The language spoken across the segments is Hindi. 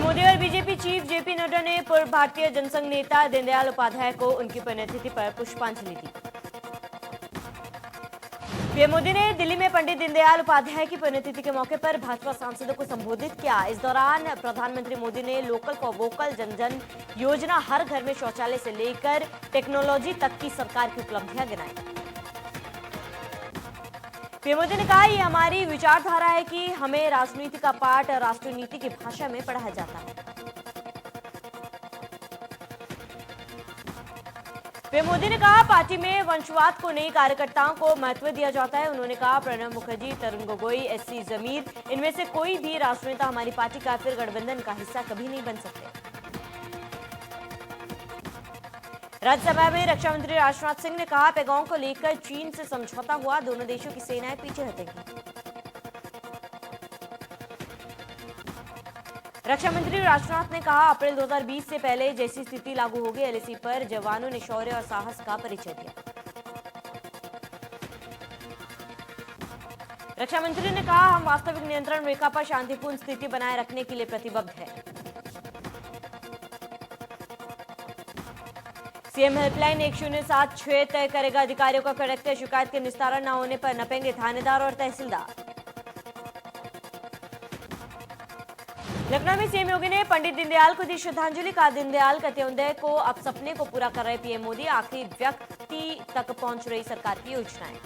मोदी और बीजेपी चीफ जेपी नड्डा ने पूर्व भारतीय जनसंघ नेता दीनदयाल उपाध्याय को उनकी पुण्यतिथि पर पुष्पांजलि दी। पीएम मोदी ने दिल्ली में पंडित दीनदयाल उपाध्याय की पुण्यतिथि के मौके पर भाजपा सांसदों को संबोधित किया। इस दौरान प्रधानमंत्री मोदी ने लोकल फॉर वोकल जन जन योजना, हर घर में शौचालय से लेकर टेक्नोलॉजी तक की सरकार की उपलब्धियां गिनाई। पीएम मोदी ने कहा, ये हमारी विचारधारा है कि हमें राजनीति का पाठ राष्ट्रनीति की भाषा में पढ़ाया जाता है। पीएम मोदी ने कहा, पार्टी में वंशवाद को नहीं, कार्यकर्ताओं को महत्व दिया जाता है। उन्होंने कहा, प्रणब मुखर्जी, तरुण गोगोई, एससी जमीर, इनमें से कोई भी राष्ट्रनेता हमारी पार्टी का फिर गठबंधन का हिस्सा कभी नहीं बन सकते। राज्यसभा में रक्षा मंत्री राजनाथ सिंह ने कहा, पैगोंग को लेकर चीन से समझौता हुआ, दोनों देशों की सेनाएं पीछे हटेंगी। रक्षा मंत्री राजनाथ ने कहा, अप्रैल 2020 से पहले जैसी स्थिति लागू होगी, एलएसी पर जवानों ने शौर्य और साहस का परिचय दिया। रक्षा मंत्री ने कहा, हम वास्तविक नियंत्रण रेखा पर शांतिपूर्ण स्थिति बनाए रखने के लिए प्रतिबद्ध हैं। सीएम हेल्पलाइन 1076 तय करेगा अधिकारियों का कलेक्टर, शिकायत के निस्तारण न होने पर नपेंगे थानेदार और तहसीलदार। लखनऊ में सीएम योगी ने पंडित दीनदयाल को दी श्रद्धांजलि। कहा, दीनदयाल का अंत्योदय को अब सपने को पूरा कर रहे पीएम मोदी, आखिरी व्यक्ति तक पहुंच रही सरकार की योजनाएं।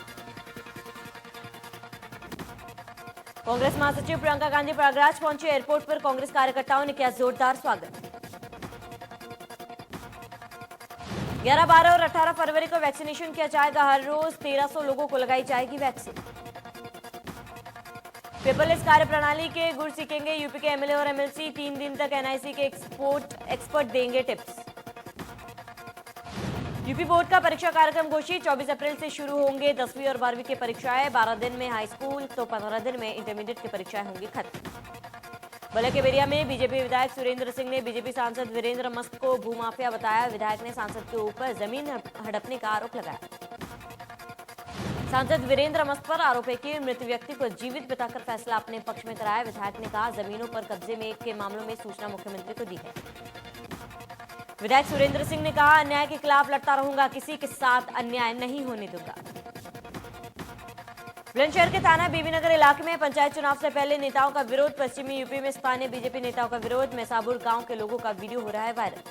कांग्रेस महासचिव प्रियंका गांधी प्रयागराज पहुंचे। एयरपोर्ट पर कांग्रेस कार्यकर्ताओं ने किया जोरदार स्वागत। 11, 12 और 18 फरवरी को वैक्सीनेशन किया जाएगा। हर रोज 1300 लोगों को लगाई जाएगी वैक्सीन। पेपरलेस कार्य प्रणाली के गुर सीखेंगे यूपी के एमएलए और एमएलसी। 3 दिन तक एनआईसी के एक्सपर्ट देंगे टिप्स। यूपी बोर्ड का परीक्षा कार्यक्रम घोषित। 24 अप्रैल से शुरू होंगे 10वीं और 12वीं की परीक्षाएं। 12 दिन में हाई स्कूल तो 15 दिन में इंटरमीडिएट की परीक्षाएं होंगी खत्म। बलकेबेरिया में बीजेपी विधायक सुरेंद्र सिंह ने बीजेपी सांसद वीरेंद्र मस्त को भूमाफिया बताया। विधायक ने सांसद के ऊपर जमीन हड़पने का आरोप लगाया। सांसद वीरेंद्र मस्त पर आरोप है कि मृत व्यक्ति को जीवित बताकर फैसला अपने पक्ष में कराया। विधायक ने कहा, जमीनों पर कब्जे में के मामलों में सूचना मुख्यमंत्री को दी है। विधायक सुरेंद्र सिंह ने कहा, अन्याय के खिलाफ लड़ता रहूंगा, किसी के साथ अन्याय नहीं होने दूंगा। बुलंदशहर के थाना बीबीनगर इलाके में पंचायत चुनाव से पहले नेताओं का विरोध। पश्चिमी यूपी में स्थानीय बीजेपी नेताओं का विरोध। मैसाबुर गांव के लोगों का वीडियो हो रहा है वायरल।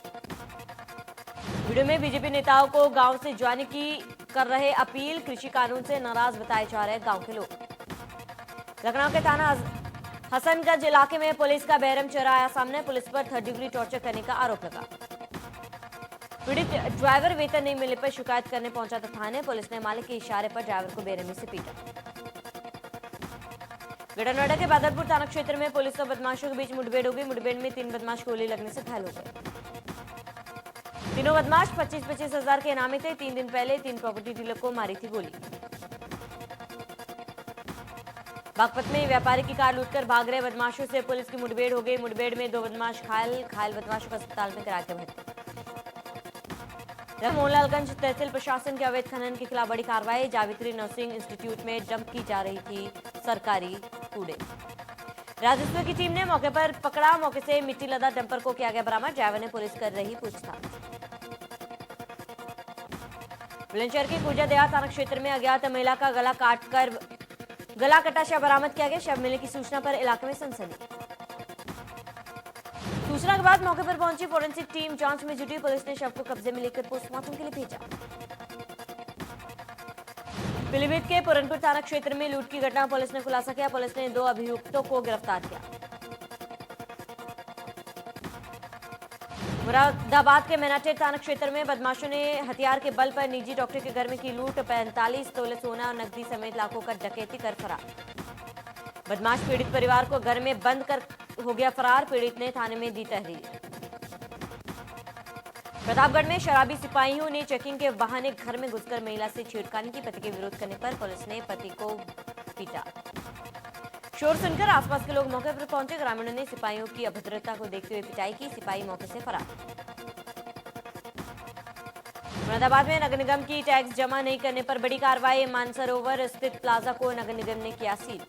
वीडियो में बीजेपी नेताओं को गांव से जाने की कर रहे अपील। कृषि कानून से नाराज बताए जा रहे गांव के लोग। लखनऊ के थाना हसनगंज इलाके में पुलिस का बेरहम चेहरा आया सामने। पुलिस पर 3rd डिग्री टॉर्चर करने का आरोप लगा। पीड़ित ड्राइवर वेतन नहीं मिलने पर शिकायत करने पहुंचा था थाने। पुलिस ने मालिक के इशारे पर ड्राइवर को बेरहमी से पीटा। ग्रेटर नोएडा के बादलपुर थाना क्षेत्र में पुलिस और बदमाशों के बीच मुठभेड़ हो गई। मुठभेड़ में 3 बदमाश गोली लगने से घायल हो गए। तीनों बदमाश 25-25 हजार के इनामी थे। 3 दिन पहले 3 प्रॉपर्टी डीलर को मारी थी गोली। बागपत में व्यापारी की कार लूटकर भाग रहे बदमाशों से पुलिस की मुठभेड़ हो गई। मुठभेड़ में 2 बदमाश घायल बदमाशों को अस्पताल में करा के भर्ती। मोहनलालगंज तहसील प्रशासन के अवैध खनन के खिलाफ बड़ी कार्रवाई। जावित्री नर्सिंग इंस्टीट्यूट में डंप की जा रही थी सरकारी कूड़े। राजस्व की टीम ने मौके पर पकड़ा। मौके से मिट्टी लदा डंपर को किया गया बरामद। ड्राइवर ने पुलिस कर रही पूछताछ। बुलंदशहर के कुर्जा देहात थाना क्षेत्र में अज्ञात महिला का गला कटा शव बरामद किया गया। शव मिलने की सूचना पर इलाके में सनसनी। सूचना के बाद मौके पर पहुंची फोरेंसिक टीम जांच में जुटी। पुलिस ने शव को कब्जे में लेकर पोस्टमार्टम के लिए भेजा। पीलीभीत के पुरनपुर थाना क्षेत्र में लूट की घटना पुलिस ने खुलासा किया। पुलिस ने 2 अभियुक्तों को गिरफ्तार किया। मुरादाबाद के मेनाटेर थाना क्षेत्र में बदमाशों ने हथियार के बल पर निजी डॉक्टर के घर में की लूट। 45 तोले सोना और नकदी समेत लाखों का डकैती कर फरार। बदमाश पीड़ित परिवार को घर में बंद कर हो गया फरार। पीड़ित ने थाने में दी तहरीर। प्रतापगढ़ में शराबी सिपाहियों ने चेकिंग के बहाने घर में घुसकर महिला से छेड़खानी की। पति के विरोध करने पर पुलिस ने पति को पीटा। शोर सुनकर आसपास के लोग मौके पर पहुंचे। ग्रामीणों ने सिपाहियों की अभद्रता को देखते हुए पिटाई की। सिपाही मौके से फरार। मुरादाबाद में नगर निगम की टैक्स जमा नहीं करने पर बड़ी कार्रवाई। मानसरोवर स्थित प्लाजा को नगर निगम ने किया सील।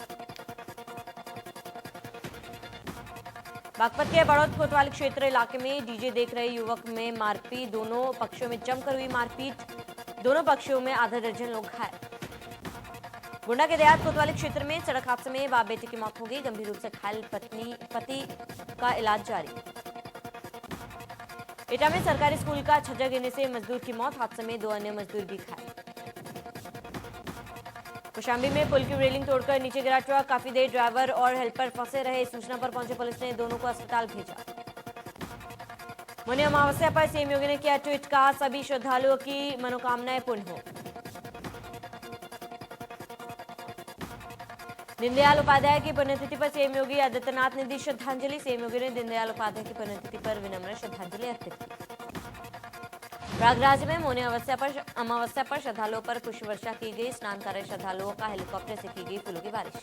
बागपत के बड़ौद कोतवाली क्षेत्र इलाके में डीजे देख रहे युवक में मारपीट, दोनों पक्षों में जमकर हुई मारपीट, दोनों पक्षों में आधा दर्जन लोग घायल। गोंडा के देहात कोतवाली क्षेत्र में सड़क हादसे में बाप बेटे की मौत हो गई, गंभीर रूप से घायल पति का इलाज जारी। एटा में सरकारी स्कूल का छज्जा गिरने से मजदूर की मौत, हादसे में 2 अन्य मजदूर भी घायल। कौशाम्बी में पुल की रेलिंग तोड़कर नीचे गिरा ट्रक, काफी देर ड्राइवर और हेल्पर फंसे रहे, सूचना पर पहुंचे पुलिस ने दोनों को अस्पताल भेजा। मौनी अमावस्या पर सीएम योगी ने किया ट्वीट, कहा सभी श्रद्धालुओं की मनोकामनाएं पूर्ण हो। दीनदयाल उपाध्याय की पुण्यतिथि पर सीएम योगी आदित्यनाथ ने दी श्रद्धांजलि, सीएम योगी ने दीनदयाल उपाध्याय की पुण्यतिथि पर विनम्र श्रद्धांजलि अर्पित की। प्रयागराज में मौनी अमावस्या पर श्रद्धालुओं पर पुष्प वर्षा की गई, स्नान कर रहे श्रद्धालुओं का हेलीकॉप्टर से की गई फूलों की बारिश।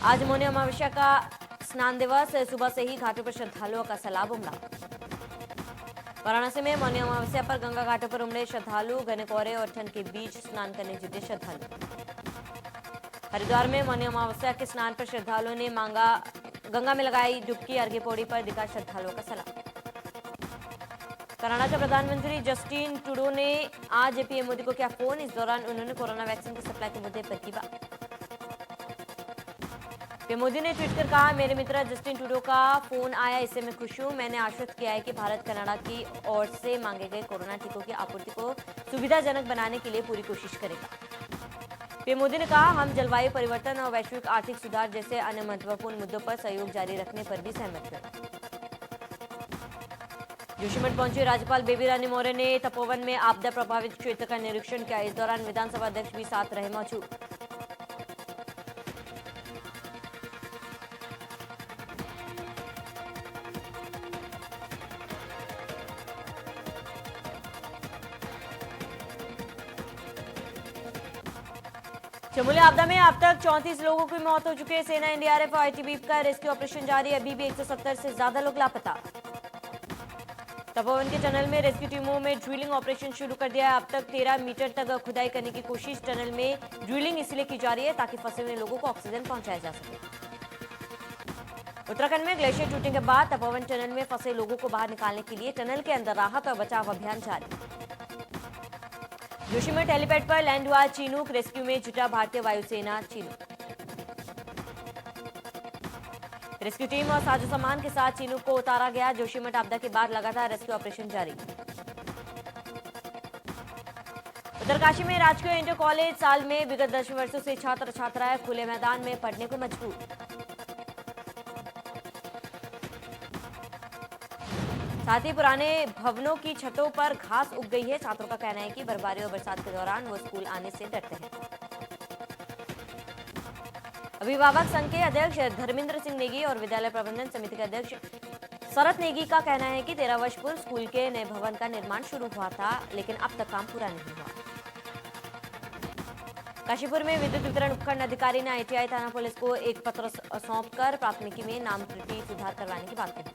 आज मौनी अमावस्या का स्नान दिवस, सुबह से ही घाटों पर श्रद्धालुओं का सैलाब उमड़ा। वाराणसी में मौनी अमावस्या पर गंगा घाटों पर उमड़े श्रद्धालु, घने कोहरे और ठंड के बीच स्नान करने जुटे श्रद्धालु। हरिद्वार में मौनी अमावस्या के स्नान पर श्रद्धालुओं ने गंगा में लगाई डुबकी, अर्घ्य पौड़ी पर दिखा श्रद्धालुओं का सैलाब। कनाडा के प्रधानमंत्री जस्टिन ट्रूडो ने आज पीएम मोदी को किया फोन, इस दौरान उन्होंने कोरोना वैक्सीन की सप्लाई के मुद्दे पर की बात। पीएम मोदी ने ट्वीट कर कहा, मेरे मित्र जस्टिन ट्रूडो का फोन आया, इससे मैं खुश हूं। मैंने आश्वस्त किया है कि भारत कनाडा की ओर से मांगे गए कोरोना टीकों की आपूर्ति को सुविधाजनक बनाने के लिए पूरी कोशिश करेगा। पीएम मोदी ने कहा, हम जलवायु परिवर्तन और वैश्विक आर्थिक सुधार जैसे अन्य महत्वपूर्ण मुद्दों पर सहयोग जारी रखने पर भी सहमत हुए। जोशीमठ पहुंचे राज्यपाल बेबी रानी मौर्य ने तपोवन में आपदा प्रभावित क्षेत्र का निरीक्षण किया, इस दौरान विधानसभा अध्यक्ष भी साथ रहे मौजूद। चमोली आपदा में अब तक 34 लोगों की मौत हो चुकी है। सेना, एनडीआरएफ और आईटीबीपी का रेस्क्यू ऑपरेशन जारी, अभी भी 170 से ज्यादा लोग लापता। तपोवन के टनल में रेस्क्यू टीमों में ड्रिलिंग ऑपरेशन शुरू कर दिया है। अब तक 13 मीटर तक खुदाई करने की कोशिश, टनल में ड्रिलिंग इसलिए की जा रही है ताकि फंसे हुए लोगों को ऑक्सीजन पहुंचाया जा सके। उत्तराखंड में ग्लेशियर टूटने के बाद तपोवन टनल में फंसे लोगों को बाहर निकालने के लिए टनल के अंदर राहत और बचाव अभियान जारी। जोशीमठ हेलीपैड पर लैंड हुआ चीनूक, रेस्क्यू में जुटा भारतीय वायुसेना चीनूक। रेस्क्यू टीम और साजो सामान के साथ चीनूक को उतारा गया। जोशीमठ आपदा के बाद लगातार रेस्क्यू ऑपरेशन जारी। उत्तरकाशी में राजकीय इंटर कॉलेज साल में विगत 10 वर्षों से छात्र छात्राएं खुले मैदान में पढ़ने को मजबूर। साथ ही पुराने भवनों की छतों पर घास उग गई है। छात्रों का कहना है कि बर्फबारी और बरसात के दौरान वो स्कूल आने से डरते हैं। अभिभावक संघ के अध्यक्ष धर्मेंद्र सिंह नेगी और विद्यालय प्रबंधन समिति के अध्यक्ष शरत नेगी का कहना है कि 13 वर्ष पूर्व स्कूल के नए भवन का निर्माण शुरू हुआ था, लेकिन अब तक काम पूरा नहीं हुआ। काशीपुर में विद्युत वितरण उपखंड अधिकारी ने आईटीआई थाना पुलिस को एक पत्र सौंपकर प्राथमिकी में नाम त्रुटि सुधार करवाने की बात कही।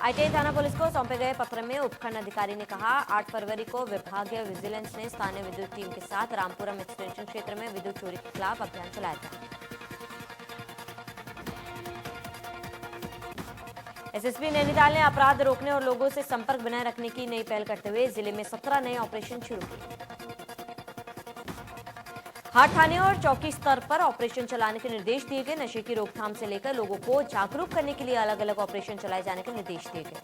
आईटीआई थाना पुलिस को सौंपे गए पत्र में उपखंड अधिकारी ने कहा, 8 फरवरी को विभागीय विजिलेंस ने स्थानीय विद्युत टीम के साथ रामपुरम एक्सटेंशन क्षेत्र में विद्युत चोरी के खिलाफ अभियान चलाया था। एसएसपी नैनीताल ने अपराध रोकने और लोगों से संपर्क बनाए रखने की नई पहल करते हुए जिले में 17 नए ऑपरेशन शुरू किए। हर थाने और चौकी स्तर पर ऑपरेशन चलाने के निर्देश दिए गए। नशे की रोकथाम से लेकर लोगों को जागरूक करने के लिए अलग अलग ऑपरेशन चलाए जाने के निर्देश दिए गए।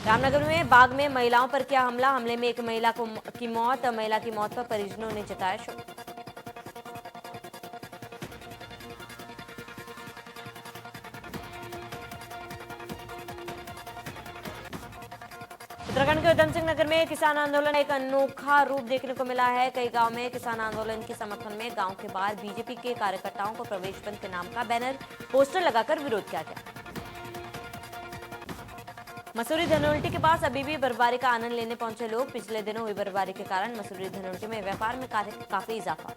रामनगर में बाग में महिलाओं पर किया हमला, हमले में एक महिला की मौत। महिला की मौत पर परिजनों ने जताया शोक। उत्तराखंड के उधम सिंह नगर में किसान आंदोलन एक अनोखा रूप देखने को मिला है। कई गांव में किसान आंदोलन के समर्थन में गांव के बाहर बीजेपी के कार्यकर्ताओं को प्रवेश बंद के नाम का बैनर पोस्टर लगाकर विरोध किया गया। मसूरी धनोल्टी के पास अभी भी बर्फबारी का आनंद लेने पहुंचे लोग। पिछले दिनों हुई बर्फबारी के कारण मसूरी धनोल्टी में व्यापार में काफी इजाफा।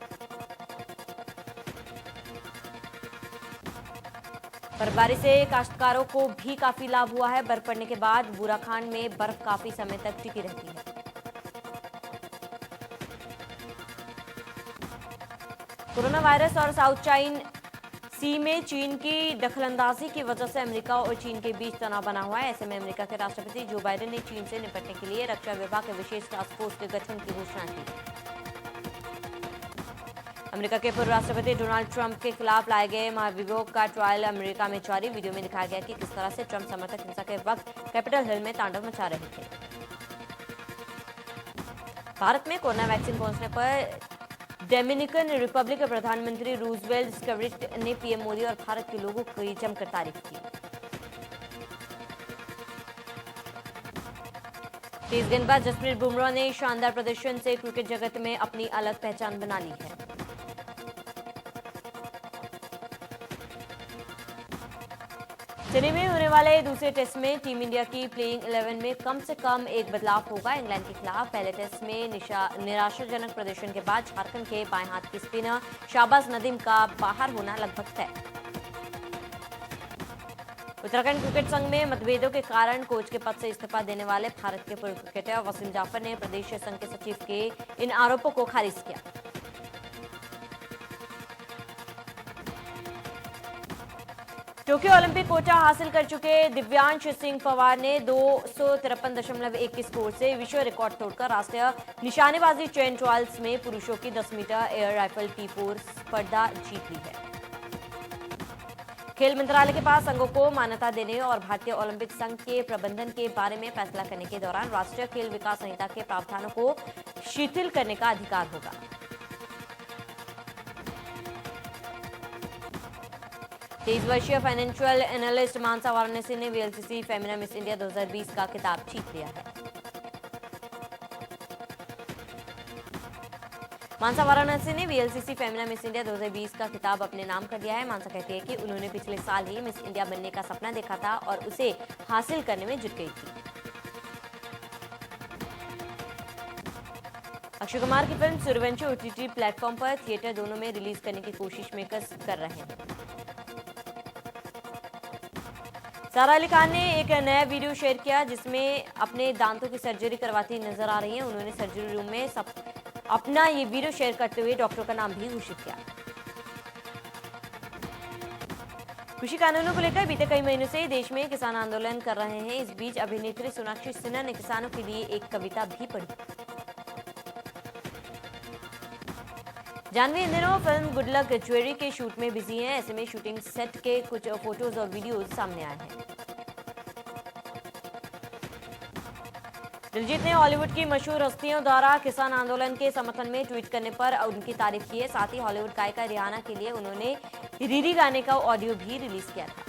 बर्फबारी से काश्तकारों को भी काफी लाभ हुआ है। बर्फ पड़ने के बाद बुराखान में बर्फ काफी समय तक टिकी रहती है। कोरोना वायरस और साउथ सी में चीन की दखलंदाजी की वजह से अमेरिका और चीन के बीच तनाव बना हुआ है। ऐसे में अमेरिका के राष्ट्रपति जो बाइडेन ने चीन से निपटने के लिए रक्षा विभाग के विशेष टास्क फोर्स के गठन की घोषणा की। अमेरिका के पूर्व राष्ट्रपति डोनाल्ड ट्रंप के खिलाफ लाए गए महाभियोग का ट्रायल अमेरिका में जारी। वीडियो में दिखाया गया कि किस तरह से ट्रंप समर्थक हिंसा के वक्त कैपिटल हिल में तांडव मचा रहे थे। भारत में कोरोना वैक्सीन पहुंचने पर डोमिनिकन रिपब्लिक के प्रधानमंत्री रूजवेल्ट स्कविट ने पीएम मोदी और भारत के लोगों की जमकर तारीफ की। तेज गेंदबाज जसप्रीत बुमराह ने शानदार प्रदर्शन से क्रिकेट जगत में अपनी अलग पहचान बना ली है। चेन्नई में होने वाले दूसरे टेस्ट में टीम इंडिया की प्लेइंग 11 में कम से कम एक बदलाव होगा। इंग्लैंड के खिलाफ पहले टेस्ट में निराशाजनक प्रदर्शन के बाद झारखंड के बाएं हाथ की स्पिनर शाहबाज नदीम का बाहर होना लगभग तय। उत्तराखंड क्रिकेट संघ में मतभेदों के कारण कोच के पद से इस्तीफा देने वाले भारत के पूर्व क्रिकेटर वसीम जाफर ने प्रदेश संघ के सचिव के इन आरोपों को खारिज किया। टोक्यो ओलंपिक कोटा हासिल कर चुके दिव्यांश सिंह पवार ने 253.1 के स्कोर से विश्व रिकॉर्ड तोड़कर राष्ट्रीय निशानेबाजी चेन ट्रायल्स में पुरुषों की 10 मीटर एयर राइफल T4 स्पर्धा जीत ली है। खेल मंत्रालय के पास संघों को मान्यता देने और भारतीय ओलंपिक संघ के प्रबंधन के बारे में फैसला करने के दौरान राष्ट्रीय खेल विकास संहिता के प्रावधानों को शिथिल करने का अधिकार होगा। 23 वर्षीय फाइनेंशियल एनालिस्ट मानसा वाराणसी ने वीएलसीसी फेमिना मिस इंडिया 2020 का खिताब जीत लिया है। मानसा वाराणसी ने वीएलसीसी फेमिना मिस इंडिया 2020 का खिताब अपने नाम कर दिया है। मानसा कहती है कि उन्होंने पिछले साल ही मिस इंडिया बनने का सपना देखा था और उसे हासिल करने में जुट गई थी। अक्षय कुमार की फिल्म सूर्यवंशी ओटीटी प्लेटफॉर्म पर थिएटर दोनों में रिलीज करने की कोशिश मेकर्स कर रहे हैं। सारा अली खान ने एक नया वीडियो शेयर किया जिसमें अपने दांतों की सर्जरी करवाती नजर आ रही हैं। उन्होंने सर्जरी रूम में अपना ये वीडियो शेयर करते हुए डॉक्टर का नाम भी घोषित किया। कृषि कानूनों को लेकर बीते कई महीनों से देश में किसान आंदोलन कर रहे हैं। इस बीच अभिनेत्री सोनाक्षी सिन्हा ने किसानों के लिए एक कविता भी पढ़ी। जानवी इन दिनों फिल्म गुड लक ज्वेलरी के शूट में बिजी हैं। ऐसे में शूटिंग सेट के कुछ फोटोज और वीडियोज सामने आए हैं। दिलजीत ने हॉलीवुड की मशहूर हस्तियों द्वारा किसान आंदोलन के समर्थन में ट्वीट करने पर उनकी तारीफ की है। साथ ही हॉलीवुड गायिका रिहाना के लिए उन्होंने रीरी गाने का ऑडियो भी रिलीज किया था।